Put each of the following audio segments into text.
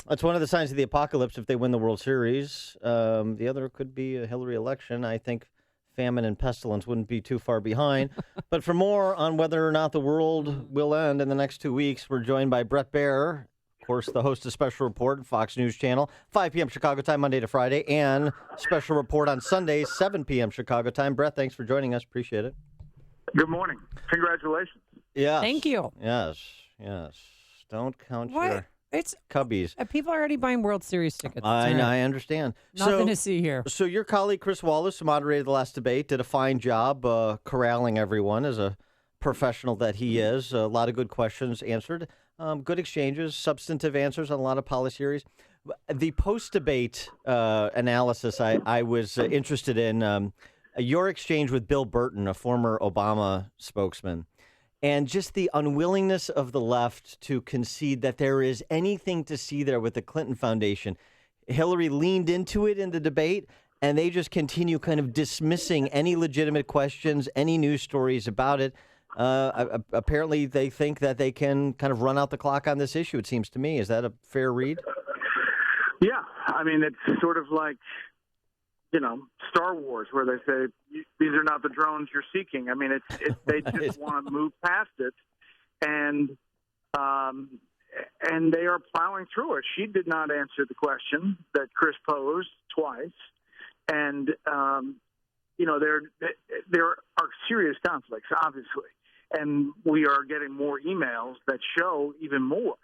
That's one of the signs of the apocalypse if they win the World Series. The other could be a Hillary election. I think famine and pestilence wouldn't be too far behind. But for more on whether or not the world will end in the next 2 weeks, we're joined by Bret Baier, of course, the host of Special Report, Fox News Channel, 5 p.m. Chicago time, Monday to Friday, and Special Report on Sundays, 7 p.m. Chicago time. Bret, thanks for joining us. Appreciate it. Good morning. Congratulations. Yes. Thank you. Yes. Don't count your It's cubbies. people are already buying World Series tickets. I understand. Nothing to see here. So your colleague Chris Wallace, who moderated the last debate, did a fine job corralling everyone as a professional that he is. A lot of good questions answered, good exchanges, substantive answers on a lot of policy areas. The post-debate analysis I was interested in, your exchange with Bill Burton, a former Obama spokesman, and just the unwillingness of the left to concede that there is anything to see there with the Clinton Foundation. Hillary leaned into it in the debate, and they just continue kind of dismissing any legitimate questions, any news stories about it. Apparently, they think that they can kind of run out the clock on this issue, it seems to me. Is that a fair read? Yeah. I mean, it's sort of like, Star Wars, where they say, these are not the drones you're seeking. I mean, they just want to move past it. And they are plowing through it. She did not answer the question that Chris posed twice. And, there are serious conflicts, obviously. And we are getting more emails that show even more.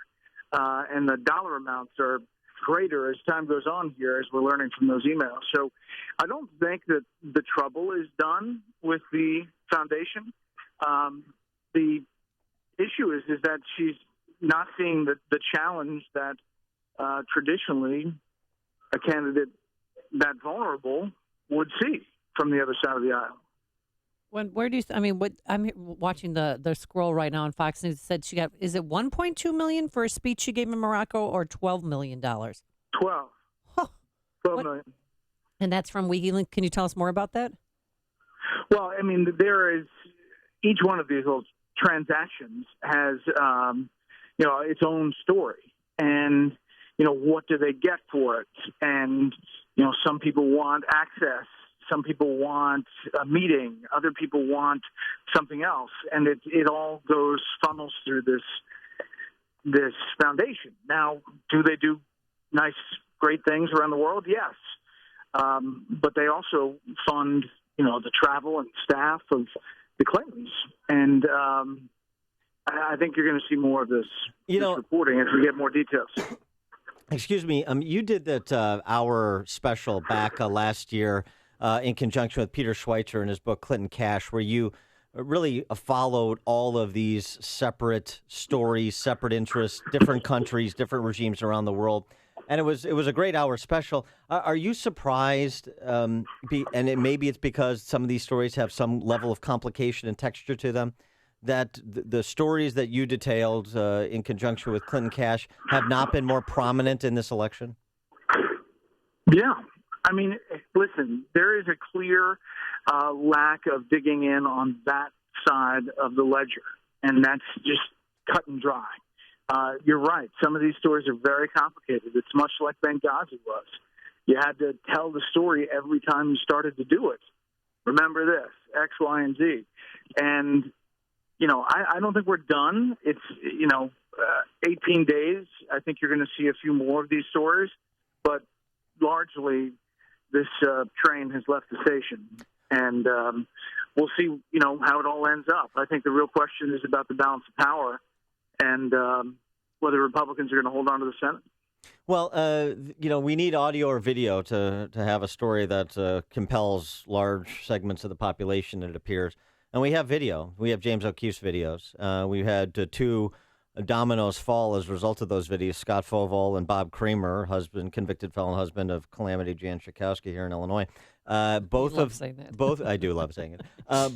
And the dollar amounts are greater as time goes on here, as we're learning from those emails. So I don't think that the trouble is done with the foundation. The issue is that she's not seeing the challenge that traditionally a candidate that vulnerable would see from the other side of the aisle. Where do you? I'm watching the scroll right now on Fox News. It said she got. Is it $1.2 million for a speech she gave in Morocco, or $12 million? 12. Huh. 12 million. And that's from WikiLeaks. Can you tell us more about that? Well, I mean, there is each one of these little transactions has its own story, and what do they get for it? And some people want access. Some people want a meeting. Other people want something else, and it all funnels through this foundation. Now, do they do nice, great things around the world? Yes, but they also fund the travel and staff of the Clintons, and I think you're going to see more of this reporting as we get more details. Excuse me, you did that hour special back last year. In conjunction with Peter Schweitzer in his book Clinton Cash, where you really followed all of these separate stories, separate interests, different countries, different regimes around the world. And it was a great hour special. Are you surprised, maybe it's because some of these stories have some level of complication and texture to them, that the stories that you detailed in conjunction with Clinton Cash have not been more prominent in this election? Yeah. I mean, listen, there is a clear lack of digging in on that side of the ledger, and that's just cut and dry. You're right. Some of these stories are very complicated. It's much like Benghazi was. You had to tell the story every time you started to do it. Remember this, X, Y, and Z. And, I don't think we're done. It's, 18 days. I think you're going to see a few more of these stories, but largely this train has left the station, and we'll see, how it all ends up. I think the real question is about the balance of power and whether Republicans are going to hold on to the Senate. Well, we need audio or video to have a story that compels large segments of the population, it appears. And we have video. We have James O'Keefe's videos. We had two dominoes fall as a result of those videos. Scott Foval and Bob Kramer, convicted felon husband of Calamity Jan Schakowsky here in Illinois. I do love saying it.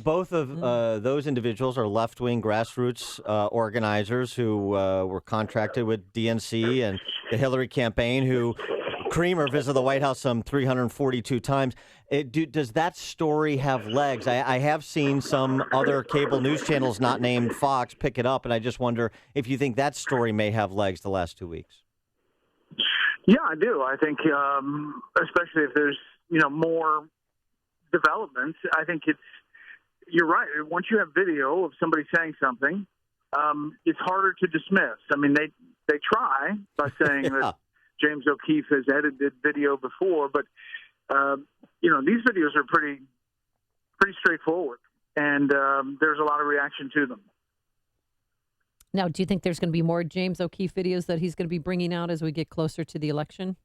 Both of those individuals are left-wing grassroots organizers who were contracted with DNC and the Hillary campaign, who Kramer visited the White House some 342 times. Does that story have legs? I have seen some other cable news channels not named Fox pick it up, and I just wonder if you think that story may have legs the last 2 weeks. Yeah, I do. I think, especially if there's more developments, I think you're right. Once you have video of somebody saying something, it's harder to dismiss. I mean, they try by saying that James O'Keefe has edited video before, but these videos are pretty straightforward, and there's a lot of reaction to them. Now, do you think there's going to be more James O'Keefe videos that he's going to be bringing out as we get closer to the election?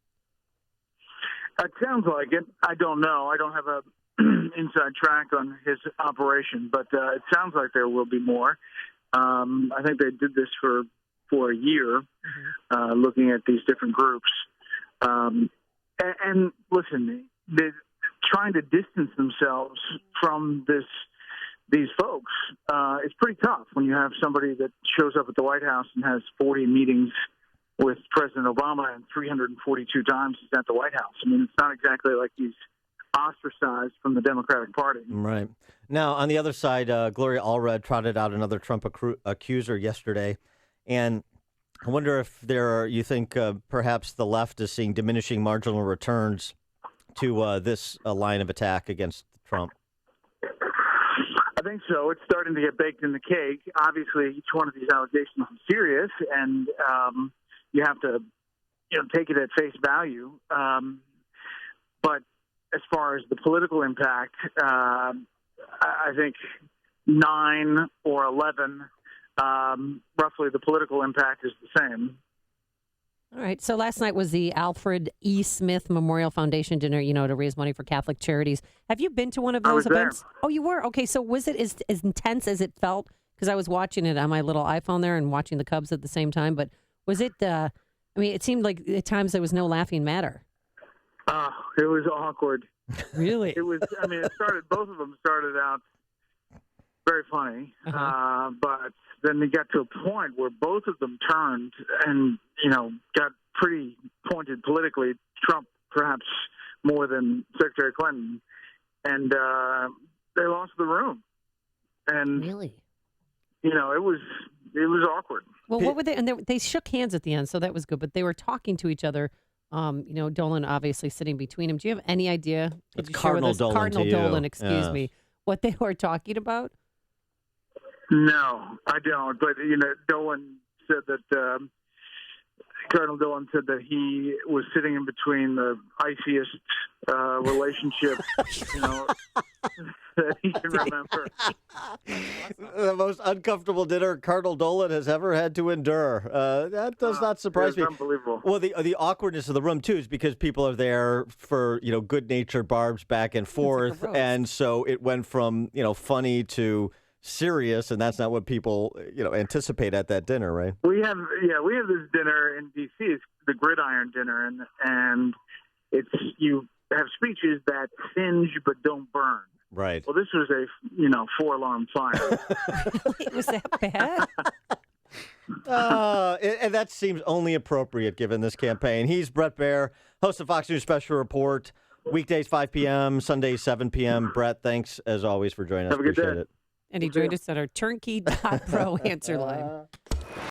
It sounds like it. I don't know. I don't have a inside track on his operation, but it sounds like there will be more. I think they did this for a year, looking at these different groups. And listen, they're trying to distance themselves from these folks. It's pretty tough when you have somebody that shows up at the White House and has 40 meetings with President Obama and 342 times he's at the White House. I mean, it's not exactly like he's ostracized from the Democratic Party. Right. Now, on the other side, Gloria Allred trotted out another Trump accuser yesterday. And I wonder if you think perhaps the left is seeing diminishing marginal returns to this line of attack against Trump. I think so. It's starting to get baked in the cake. Obviously, each one of these allegations is serious, and you have to take it at face value. But as far as the political impact, I think 9 or 11, roughly the political impact is the same. All right. So last night was the Alfred E. Smith Memorial Foundation dinner, to raise money for Catholic charities. Have you been to one of those events? There. Oh, you were? Okay. So was it as intense as it felt? Because I was watching it on my little iPhone there and watching the Cubs at the same time. But was it, it seemed like at times there was no laughing matter. It was awkward. Really? It was, both of them started out very funny. But then they got to a point where both of them turned and, got pretty pointed politically. Trump, perhaps more than Secretary Clinton. And they lost the room. And really? It was awkward. Well, what were they? And they shook hands at the end, so that was good. But they were talking to each other. Dolan obviously sitting between them. Do you have any idea? It's Cardinal Dolan. Cardinal Dolan, excuse me. What they were talking about? No, I don't. But Dolan said that Cardinal Dolan said that he was sitting in between the iciest relationship, that he can remember. The most uncomfortable dinner Cardinal Dolan has ever had to endure. That does not surprise me. Unbelievable. Well, the awkwardness of the room too is because people are there for good-natured barbs back and forth, and so it went from funny to serious, and that's not what people anticipate at that dinner, right? We have this dinner in D.C. It's the Gridiron Dinner, and it's you have speeches that singe but don't burn. Right. Well, this was a 4-alarm fire. Really? Was that bad? And that seems only appropriate given this campaign. He's Bret Baier, host of Fox News Special Report, weekdays 5 p.m., Sundays 7 p.m. Bret, thanks as always for joining us. Have a good Appreciate day. it. And he joined us at our turnkey.pro answer line.